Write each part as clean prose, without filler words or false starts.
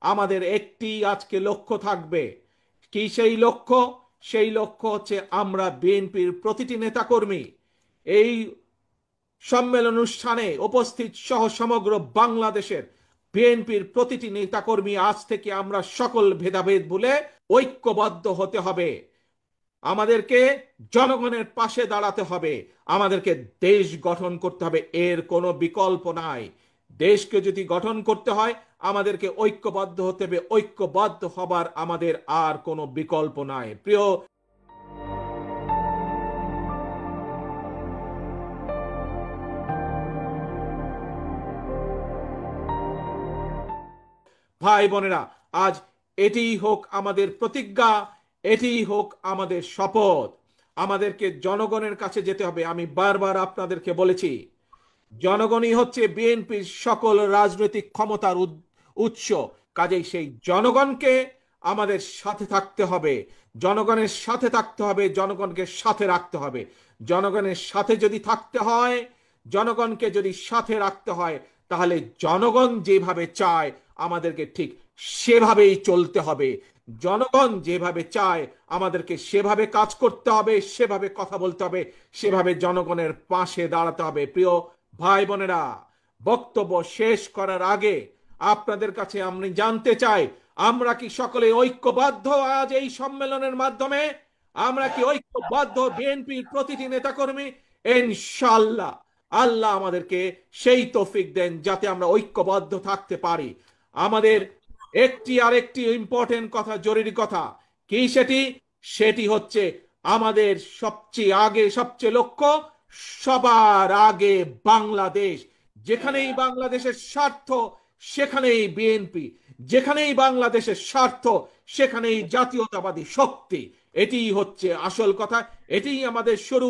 আমাদের একটি আজকে লক্ষ্য থাকবে। কি সেই লক্ষ্য? সেই লক্ষ্য হচ্ছে আমরা বিএনপির প্রতিটি নেতাকর্মী এই সম্মেলন অনুষ্ঠানে উপস্থিত সহ সমগ্র বাংলাদেশের বিএনপির প্রতিটি নেতাকর্মী আজ থেকে আমরা সকল ভেদাভেদ ভুলে ঐক্যবদ্ধ হতে হবে। আমাদেরকে জনগণের পাশে দাঁড়াতে হবে। আমাদেরকে দেশ গঠন করতে হবে, এর কোনো বিকল্প নাই। দেশকে যদি গঠন করতে হয় আমাদেরকে ঐক্যবদ্ধ হতে হবে। ঐক্যবদ্ধ হবার আমাদের আর কোনো বিকল্প নাই। প্রিয় ভাই বোনেরা, আজ এটিই হোক আমাদের প্রতিজ্ঞা, এটিই হোক আমাদের শপথ। আমাদেরকে জনগণের কাছে যেতে হবে। আমি বারবার আপনাদেরকে বলেছি, জনগণই হচ্ছে বিএনপির সকল রাজনৈতিক ক্ষমতার উৎস। কাজেই সেই জনগণকে আমাদের সাথে থাকতে হবে। জনগণের সাথে থাকতে হবে, জনগণকে সাথে রাখতে হবে। জনগণের সাথে যদি থাকতে হয়, জনগণকে যদি সাথে রাখতে হয়, তাহলে জনগণ যেভাবে চায় আমাদেরকে ঠিক সেভাবেই চলতে হবে। জনগণ যেভাবে চায় আমাদেরকে সেভাবে কাজ করতে হবে, সেভাবে কথা বলতে হবে, সেভাবে জনগণের পাশে দাঁড়াতে হবে। প্রিয় ভাই বোনেরা, বক্তব্য শেষ করার আগে আপনাদের কাছে আমি জানতে চাই, আমরা কি সকলে ঐক্যবদ্ধ? আজ এই সম্মেলনের মাধ্যমে আমরা কি ঐক্যবদ্ধ বিএনপির প্রতিটি নেতাকর্মী? ইনশাআল্লাহ আল্লাহ আমাদেরকে সেই তৌফিক দেন যাতে আমরা ঐক্যবদ্ধ থাকতে পারি। আমাদের একটি আরেকটি ইম্পর্টেন্ট কথা, জরুরি কথা কি সেটি? সেটি হচ্ছে আমাদের সবচেয়ে আগে, সবচেয়ে লক্ষ্য সবার আগে বাংলাদেশ। যেখানেই বাংলাদেশের স্বার্থ সেখানেই বিএনপি, যেখানেই বাংলাদেশের স্বার্থ সেখানেই জাতীয়তাবাদী শক্তি। এটিই হচ্ছে আসল কথা, এটিই আমাদের শুরু,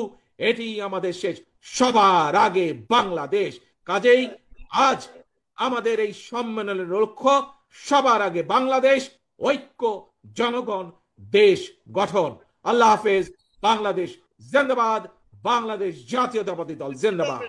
এটিই আমাদের শেষ। সবার আগে বাংলাদেশ। কাজেই আজ আমাদের এই সম্মেলনের লক্ষ্য সবার আগে বাংলাদেশ, ঐক্য, জনগণ, দেশ গঠন। আল্লাহ হাফেজ। বাংলাদেশ জিন্দাবাদ। বাংলাদেশ জাতীয়তাবাদী দল জিন্দাবাদ।